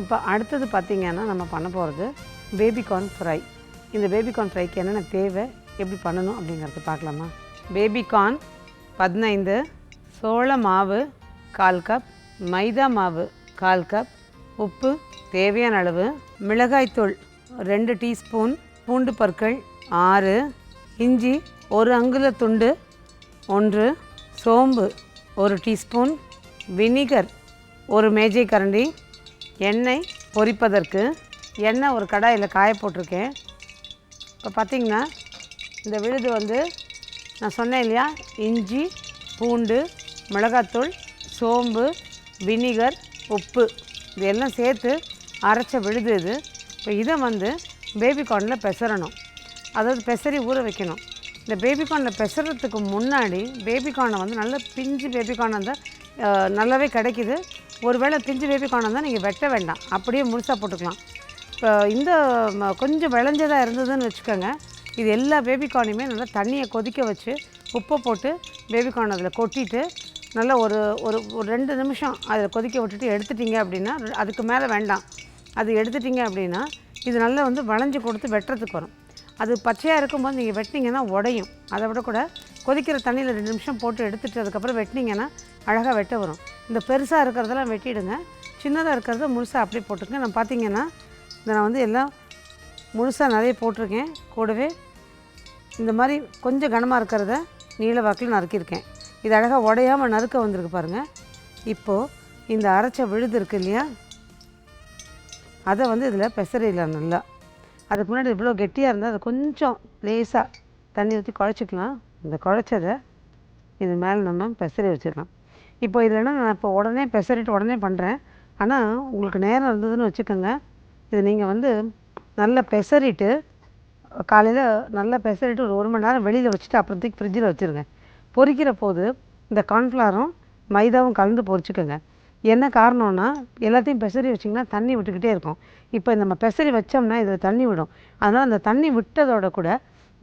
இப்போ அடுத்தது பார்த்திங்கன்னா நம்ம பண்ண போகிறது பேபிகார்ன் ஃப்ரை. இந்த பேபிகார்ன் ஃப்ரைக்கு என்னென்ன தேவை, எப்படி பண்ணணும் அப்படிங்கிறது பார்க்கலாமா? பேபிகார்ன் 15, சோள மாவு 1/4 கப், மைதா மாவு 1/4 கப், உப்பு தேவையான அளவு, மிளகாய்த்தூள் 2 டீஸ்பூன், பூண்டு பற்கள் 6, இஞ்சி 1 அங்குல துண்டு 1, சோம்பு 1 டீஸ்பூன், வினிகர் 1 மேஜை கரண்டி, எண்ணெய் பொரிப்பதற்கு எண்ணெய் ஒரு கடாயில் காய போட்டிருக்கேன். இப்போ பார்த்திங்கன்னா இந்த விழுது வந்து நான் சொன்னேன் இல்லையா, இஞ்சி, பூண்டு, மிளகாத்தூள், சோம்பு, வினிகர், உப்பு இது எல்லாம் சேர்த்து அரைச்ச விழுது இது. இப்போ இதை வந்து பேபிகார்னில் பெசரணும், அதாவது பெசரி ஊற வைக்கணும். இந்த பேபிகார்னில் பெசறதுக்கு முன்னாடி பேபிகார்னை வந்து நல்ல பிஞ்சு பேபிகார்ன் வந்து நல்லாவே கிடைக்கிது. ஒருவேளை பிஞ்சு பேபிகார்ன் தான் நீங்கள் வெட்ட வேண்டாம், அப்படியே முழுசாக போட்டுக்கலாம். இப்போ இந்த கொஞ்சம் விளைஞ்சதாக இருந்ததுன்னு வச்சுக்கோங்க, இது எல்லா பேபிகார்னையுமே நல்லா தண்ணியை கொதிக்க வச்சு உப்பை போட்டு பேபிகார்ன் அதில் கொட்டிட்டு நல்லா ஒரு ஒரு ஒரு 2 நிமிஷம் அதில் கொதிக்க விட்டுட்டு எடுத்துட்டிங்க அப்படின்னா, அதுக்கு மேலே வேண்டாம், அது எடுத்துட்டிங்க அப்படின்னா இது நல்லா வந்து வளைஞ்சு கொடுத்து வெட்டுறதுக்கு வரும். அது பச்சையாக இருக்கும்போது நீங்கள் வெட்டினீங்கன்னா உடையும். அதை விட கூட கொதிக்கிற தண்ணியில் 2 நிமிஷம் போட்டு எடுத்துகிட்டு அதுக்கப்புறம் வெட்டினீங்கன்னா அழகாக வெட்ட வரும். இந்த பெருசாக இருக்கிறதெல்லாம் வெட்டிடுங்க, சின்னதாக இருக்கிறத முழுசாக அப்படியே போட்டுருங்க. நான் பார்த்திங்கன்னா இதை நான் வந்து எல்லாம் முழுசாக நிறைய போட்டிருக்கேன். கூடவே இந்த மாதிரி கொஞ்சம் கனமாக இருக்கிறத நீள வாக்கில் நறுக்கியிருக்கேன். இது அழகாக உடையாமல் நறுக்க வந்திருக்கு பாருங்கள். இப்போது இந்த அரைச்ச விழுது இருக்குது இல்லையா, அதை வந்து இதில் பெசரிடலாம் நல்லா. அதுக்கு முன்னாடி இவ்வளோ கெட்டியாக இருந்தால் அதை கொஞ்சம் லேசாக தண்ணி ஊற்றி குழச்சிக்கலாம். இந்த குழச்சதை இது மேலே நம்ம பெசரி வச்சுக்கலாம். இப்போ இல்லைன்னா நான் இப்போ உடனே பெசரிட்டு உடனே பண்ணுறேன். ஆனால் உங்களுக்கு நேரம் இருந்ததுன்னு வச்சுக்கோங்க, இது நீங்கள் வந்து நல்லா பெசரிட்டு காலையில் நல்லா பெசரிட்டு ஒரு மணி நேரம் வெளியில் வச்சுட்டு அப்புறத்துக்கு ஃப்ரிட்ஜில் வச்சுருங்க. பொரிக்கிற போது இந்த கார்ன்ஃப்ளவரும் மைதாவும் கலந்து பொரிச்சுக்கோங்க. என்ன காரணம்னா, எல்லாத்தையும் பெசரி வச்சிங்கன்னா தண்ணி விட்டுக்கிட்டே இருக்கும். இப்போ நம்ம பெசரி வச்சோம்னா இதில் தண்ணி விடும். அதனால் அந்த தண்ணி விட்டதோட கூட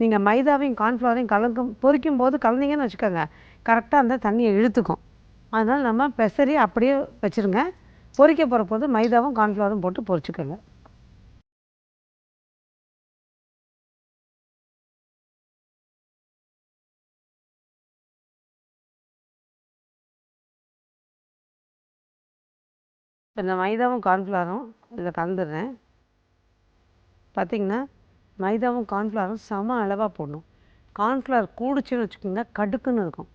நீங்கள் மைதாவையும் கார்ன்ஃப்ளவரையும் பொரிக்கும் போது கலந்தீங்கன்னு வச்சுக்கோங்க, கரெக்டாக அந்த தண்ணியை இழுத்துக்கும். அதனால் நம்ம பெசரி அப்படியே வச்சுருங்க. பொரிக்க போகிற போது மைதாவும் கார்ன்ஃப்ளவரும் போட்டு பொரிச்சுக்கோங்க. இப்போ இந்த மைதாவும் கார்ன்ஃப்ளவரும் இதில் கலந்துடுறேன். பார்த்திங்கன்னா மைதாவும் கார்ன்ஃப்ளவரும் சம அளவாக போடணும். கார்ன்ஃப்ளவர் கூடிச்சுன்னு வச்சுக்கோங்க, கடுக்குன்னு இருக்கும்.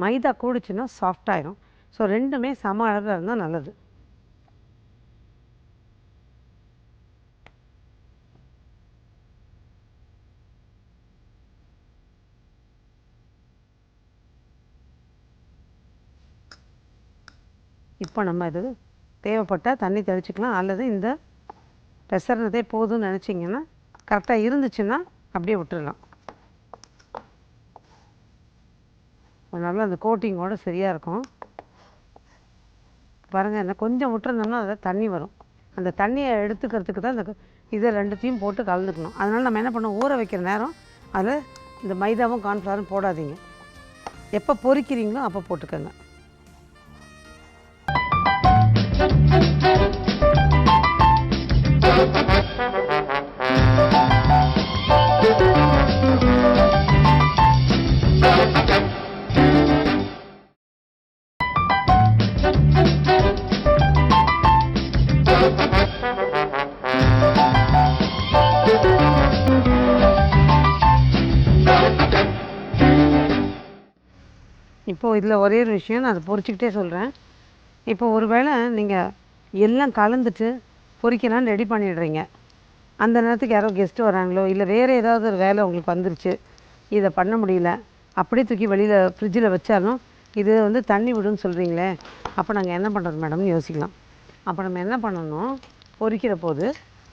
மைதா கூடிச்சுன்னா சாஃப்டாயிடும். ஸோ ரெண்டுமே சம அளவில் இருந்தால் நல்லது. இப்போ நம்ம இது தேவைப்பட்டால் தண்ணி தெளிச்சிக்கலாம், அல்லது இந்த பெசர்னதே போதும்னு நினச்சிங்கன்னா, கரெக்டாக இருந்துச்சுன்னா அப்படியே விட்டுடலாம். அதனால அந்த கோட்டிங்கோடு சரியாக இருக்கும். பாருங்கள், என்ன கொஞ்சம் விட்டுருந்தோம்னா அதில் தண்ணி வரும். அந்த தண்ணியை எடுத்துக்கிறதுக்கு தான் இந்த இதை ரெண்டுத்தையும் போட்டு கலந்துக்கணும். அதனால் நம்ம என்ன பண்ணோம், ஊற வைக்கிற நேரம் அதில் இந்த மைதாவும் கார்ன்ஃப்ளவரும் போடாதீங்க. எப்போ பொரிக்கிறீங்களோ அப்போ போட்டுக்கோங்க. இப்போது இதில் ஒரே ஒரு விஷயம் நான் அதை பொரிச்சிக்கிட்டே சொல்கிறேன். இப்போ ஒரு வேளை நீங்கள் எல்லாம் கலந்துட்டு பொரிக்கலான்னு ரெடி பண்ணிடுறீங்க, அந்த நேரத்துக்கு யாரோ கெஸ்ட்டு வராங்களோ, இல்லை வேறு ஏதாவது ஒரு வேலை உங்களுக்கு வந்துருச்சு, இதை பண்ண முடியல, அப்படியே தூக்கி வெளியில் ஃப்ரிட்ஜில் வச்சாலும் இது வந்து தண்ணி விடுன்னு சொல்கிறீங்களே, அப்போ நாங்கள் என்ன பண்ணுறது மேடம்னு யோசிக்கலாம். அப்போ நம்ம என்ன பண்ணணும், பொரிக்கிற போது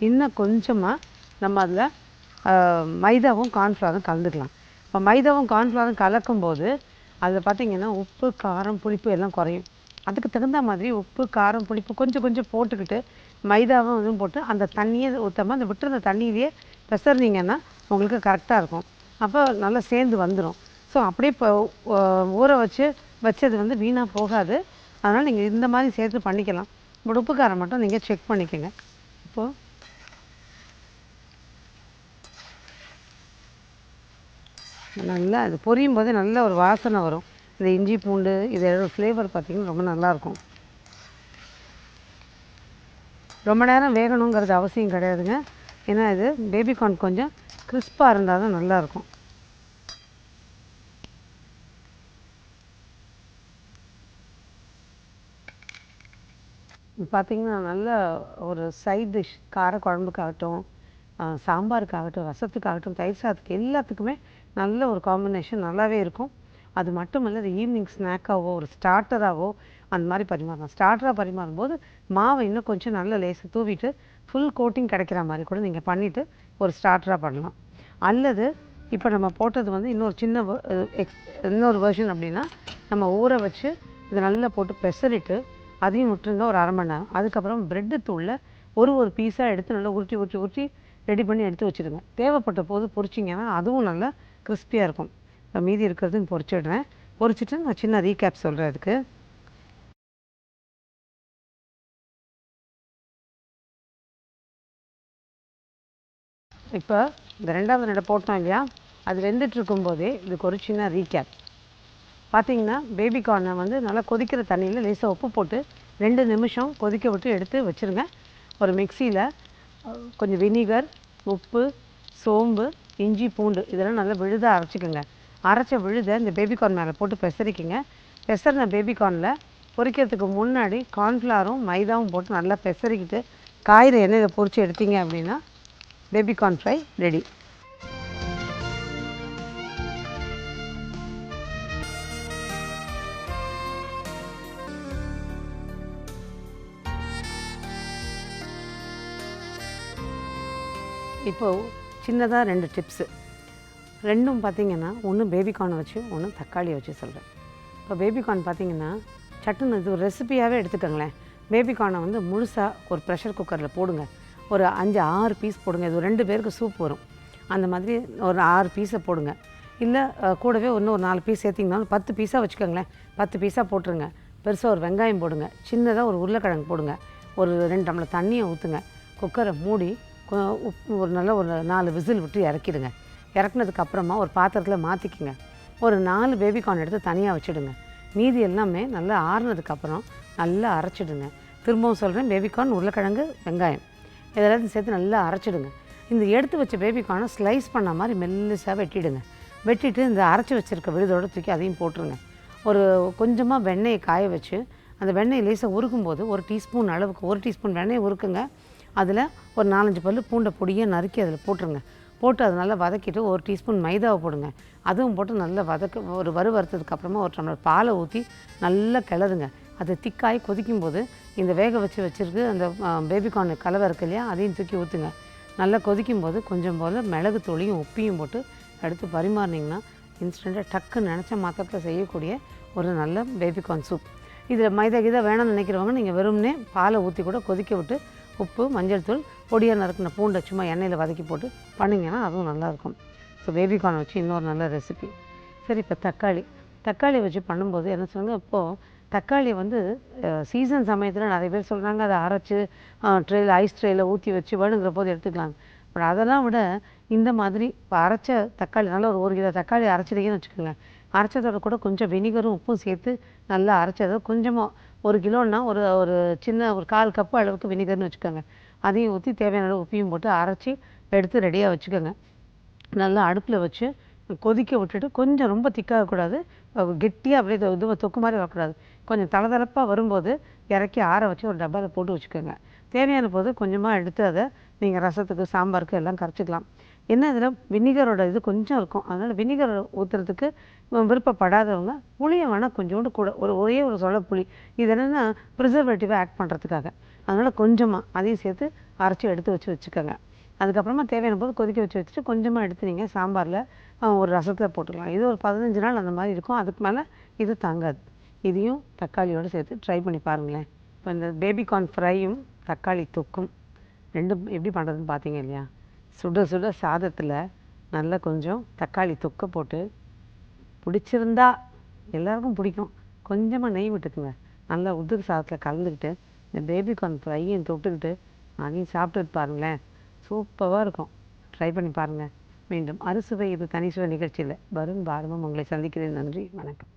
இன்னும் கொஞ்சமாக நம்ம அதில் மைதாவும் கார்ன்ஃப்ளவரும் கலந்துக்கலாம். இப்போ மைதாவும் கார்ன்ஃப்ளவரும் கலக்கும்போது அதில் பார்த்திங்கன்னா உப்பு, காரம், புளிப்பு எல்லாம் குறையும். அதுக்கு தகுந்த மாதிரி உப்பு, காரம், புளிப்பு கொஞ்சம் கொஞ்சம் போட்டுக்கிட்டு மைதாவும் இதுவும் போட்டு அந்த தண்ணியை ஊற்றாமல் அந்த விட்டுருந்த தண்ணியிலேயே பெசர்னிங்கன்னா உங்களுக்கு கரெக்டாக இருக்கும். அப்போ நல்லா சேர்ந்து வந்துடும். ஸோ அப்படியே இப்போ ஊற வச்சது வந்து வீணாக போகாது. அதனால் நீங்கள் இந்த மாதிரி சேர்த்து பண்ணிக்கலாம். உப்பு காரம் மட்டும் நீங்கள் செக் பண்ணிக்கோங்க. இப்போது நல்லா அது பொரியும் போதே நல்ல ஒரு வாசனை வரும். இந்த இஞ்சி பூண்டு இதோட ஃப்ளேவர் பார்த்திங்கன்னா ரொம்ப நல்லாயிருக்கும். ரொம்ப நேரம் வேகணுங்கிறது அவசியம் கிடையாதுங்க. ஏன்னா இது பேபிகார்ன் கொஞ்சம் கிறிஸ்பாக இருந்தால் தான் நல்லாயிருக்கும். பார்த்திங்கன்னா நல்ல ஒரு சைட் டிஷ் கார குழம்புக்காகட்டும், சாம்பாருக்காகட்டும், ரசத்துக்காகட்டும், தயிர் சாதத்துக்கு எல்லாத்துக்குமே நல்ல ஒரு காம்பினேஷன் நல்லாவே இருக்கும். அது மட்டும் இல்லை, அது ஈவினிங் ஸ்நாக்காவோ ஒரு ஸ்டார்டராகவோ அந்த மாதிரி பரிமாறலாம். ஸ்டார்டராக பரிமாறும்போது மாவை இன்னும் கொஞ்சம் நல்ல லேசாக தூவிட்டு ஃபுல் கோட்டிங் கிடைக்கிற மாதிரி கூட நீங்கள் பண்ணிவிட்டு ஒரு ஸ்டார்டராக பண்ணலாம். அல்லது இப்போ நம்ம போட்டது வந்து இன்னொரு சின்ன இன்னொரு வெர்ஷன் அப்படின்னா, நம்ம ஊற வச்சு இதை நல்லா போட்டு பெசரிட்டு அதையும் விட்டுருங்க ஒரு 1/2 மணி நேரம். அதுக்கப்புறம் ப்ரெட்டு தூளில் ஒரு பீஸாக எடுத்து நல்லா உருட்டி ரெடி பண்ணி எடுத்து வச்சுடுங்க. தேவைப்பட்ட போது பொரிச்சிங்கன்னா அதுவும் நல்லா கிறிஸ்பியாக இருக்கும். மீதி இருக்கிறதுன்னு பொரிச்சிடுறேன். பொரிச்சிட்டு நான் சின்ன ரீகேப் சொல்கிறேன் அதுக்கு. இப்போ இந்த 2வது நடை போட்டோம் இல்லையா, அது வெந்துட்டு இருக்கும்போதே இதுக்கு ஒரு சின்ன ரீகேப். பார்த்தீங்கன்னா பேபிகார்னை வந்து நல்லா கொதிக்கிற தண்ணியில் லேசாக உப்பு போட்டு 2 நிமிஷம் கொதிக்க விட்டு எடுத்து வச்சுருங்க. ஒரு மிக்சியில் கொஞ்சம் வினிகர், உப்பு, சோம்பு, இஞ்சி, பூண்டு இதெல்லாம் நல்லா விழுதாக அரைச்சிக்கோங்க. அரைச்ச விழுதை இந்த பேபிகார்ன் மேலே போட்டு பெசரிக்கிங்க. பெசரின பேபிகார்னில் பொரிக்கிறதுக்கு முன்னாடி கார்ன்ஃப்ளவரும் மைதாவும் போட்டு நல்லா பெசரிக்கிட்டு காய்கிற எண்ணெயில் பொரித்து எடுத்தீங்க அப்படின்னா பேபிகார்ன் ஃப்ரை ரெடி. இப்போது சின்னதாக 2 டிப்ஸு. 2ம் பார்த்திங்கன்னா, ஒன்று பேபிகார்னை வச்சு, ஒன்று தக்காளியை வச்சு சொல்கிறேன். இப்போ பேபிகார்ன் பார்த்திங்கன்னா சட்டுன்னு இது ஒரு ரெசிபியாகவே எடுத்துக்கோங்களேன். பேபிகார்னை வந்து முழுசாக ஒரு ப்ரெஷர் குக்கரில் போடுங்க. ஒரு 5-6 பீஸ் போடுங்க. இது ஒரு 2 பேருக்கு சூப் வரும். அந்த மாதிரி ஒரு 6 பீஸை போடுங்க. இல்லை கூடவே இன்னும் ஒரு 4 பீஸ் சேர்த்திங்கனாலும் 10 பீஸாக வச்சுக்கோங்களேன். 10 பீஸாக போட்டுருங்க. பெருசாக ஒரு வெங்காயம் போடுங்க. சின்னதாக ஒரு உருளைக்கிழங்கு போடுங்க. ஒரு 2 டம்ளர் தண்ணியை ஊற்றுங்க. குக்கரை மூடி ஒரு நல்ல ஒரு 4 விசில் விட்டு இறக்கிடுங்க. இறக்குனதுக்கப்புறமா ஒரு பாத்திரத்தில் மாற்றிக்குங்க. ஒரு 4 பேபிகார்ன் எடுத்து தனியாக வச்சுடுங்க. மீதி எல்லாமே நல்லா ஆறுனதுக்கப்புறம் நல்லா அரைச்சிடுங்க. திரும்பவும் சொல்கிறேன், பேபிகார்ன், உருளைக்கிழங்கு, வெங்காயம் இதெல்லாத்தையும் சேர்த்து நல்லா அரைச்சிடுங்க. இந்த எடுத்து வச்ச பேபிகார்னை ஸ்லைஸ் பண்ண மாதிரி மெல்லிசாக வெட்டிடுங்க. வெட்டிட்டு இந்த அரைச்சி வச்சுருக்க விழுதோடு தூக்கி அதையும் போட்டுருங்க. ஒரு கொஞ்சமாக வெண்ணெயை காய வச்சு அந்த வெண்ணெய் லேசாக உருக்கும்போது 1 டீஸ்பூன் அளவுக்கு 1 டீஸ்பூன் வெண்ணெயை உருக்குங்க. அதில் ஒரு 4-5 பல்லு பூண்டை பொடியை நறுக்கி அதில் போட்டுருங்க. போட்டு அதை நல்லா வதக்கிட்டு 1 டீஸ்பூன் மைதாவை போடுங்க. அதுவும் போட்டு நல்லா ஒரு வறுத்ததுக்கப்புறமா 1 டம்ளர் பாலை ஊற்றி நல்லா கிளறுங்க. அது திக்காய் கொதிக்கும்போது இந்த வேக வச்சுருக்கு அந்த பேபிகார்னு கலவை இருக்கு இல்லையா, அதையும் தூக்கி ஊற்றுங்க. நல்லா கொதிக்கும்போது கொஞ்சம் போல் மிளகு தூளியும் உப்பையும் போட்டு எடுத்து பரிமாறினீங்கன்னா இன்ஸ்டண்ட்டாக டக்குன்னு நினச்ச மாத்திரத்தில் செய்யக்கூடிய ஒரு நல்ல பேபிகார்ன் சூப். இதில் மைதா கீதா வேணும்னு நினைக்கிறவங்க நீங்கள் வெறும்னே பாலை ஊற்றி கூட கொதிக்க விட்டு உப்பு, மஞ்சள் தூள், பொடியாக நறுக்கின பூண்டை சும்மா எண்ணெயில் வதக்கி போட்டு பண்ணிங்கன்னா அதுவும் நல்லாயிருக்கும். ஸோ பேபிகார்ன் வச்சு இன்னொரு நல்ல ரெசிபி. சரி, இப்போ தக்காளி வச்சு பண்ணும்போது என்ன சொல்லுங்கள், இப்போது தக்காளியை வந்து சீசன் சமயத்தில் நிறைய பேர் சொல்கிறாங்க அதை அரைச்சி ஐஸ் ட்ரேயில் ஊற்றி வச்சு வேணுங்கிற போது எடுத்துக்கலாம். பட் அதெல்லாம் விட இந்த மாதிரி இப்போ அரைச்ச தக்காளி நல்லா ஒரு 1 கிலோ தக்காளி அரைச்சிட்டிங்கன்னு வச்சுக்கோங்க. அரைச்சதோட கூட கொஞ்சம் வினிகரும் உப்பும் சேர்த்து நல்லா அரைச்சதை கொஞ்சமாக 1 கிலோன்னா ஒரு சின்ன ஒரு 1/4 கப்பு அளவுக்கு வினிகர்னு வச்சுக்கோங்க. அதையும் ஊற்றி தேவையான அளவு உப்பையும் போட்டு அரைச்சி எடுத்து ரெடியாக வச்சுக்கோங்க. நல்லா அடுப்பில் வச்சு கொதிக்க விட்டுட்டு கொஞ்சம் ரொம்ப திக்காகக்கூடாது, கெட்டியாக அப்படியே தொக்கு மாதிரி வரக்கூடாது. கொஞ்சம் தளதளப்பாக வரும்போது இறக்கி ஆற வச்சு ஒரு டப்பாவில் போட்டு வச்சுக்கோங்க. தேவையான போது கொஞ்சமாக எடுத்து அதை நீங்கள் ரசத்துக்கு, சாம்பாருக்கு எல்லாம் கரைச்சிக்கலாம். என்ன இதில் வினிகரோட இது கொஞ்சம் இருக்கும். அதனால் வினிகர் ஊற்றுறதுக்கு விருப்பப்படாதவங்க புளியை வேணால் கொஞ்சோண்டு கூட ஒரே ஒரு சொல புளி. இது என்னென்னா ப்ரிசர்வேட்டிவாக ஆக்ட் பண்ணுறதுக்காக. அதனால் கொஞ்சமாக அதையும் சேர்த்து அரைச்சி எடுத்து வச்சுக்கோங்க. அதுக்கப்புறமா தேவையான போது கொதிக்க வச்சுட்டு கொஞ்சமாக எடுத்து நீங்கள் சாம்பாரில் ஒரு ரசத்தில் போட்டுக்கலாம். இது ஒரு 15 நாள் அந்த மாதிரி இருக்கும். அதுக்கு மேலே இது தாங்காது. இதையும் தக்காளியோடு சேர்த்து ட்ரை பண்ணி பாருங்களேன். இப்போ இந்த பேபிகார்ன் ஃப்ரையும் தக்காளி தொக்கும் 2ம் எப்படி பண்ணுறதுன்னு பார்த்தீங்க இல்லையா. சுட சாதத்தில் நல்லா கொஞ்சம் தக்காளி தொக்கை போட்டு, பிடிச்சிருந்தா எல்லாருக்கும் பிடிக்கும், கொஞ்சமாக நெய் விட்டுக்குங்க. நல்லா உதிர் சாதத்தில் கலந்துக்கிட்டு இந்த பேபிகார்ன் ஃப்ரையும் தொட்டுக்கிட்டு அதையும் சாப்பிட்டு பாருங்களேன், சூப்பராக இருக்கும். ட்ரை பண்ணி பாருங்கள். மீண்டும் அறுசுவை இது தனி சுவை நிகழ்ச்சியில் வருண் பாரதமும் உங்களை சந்திக்கிறேன். நன்றி, வணக்கம்.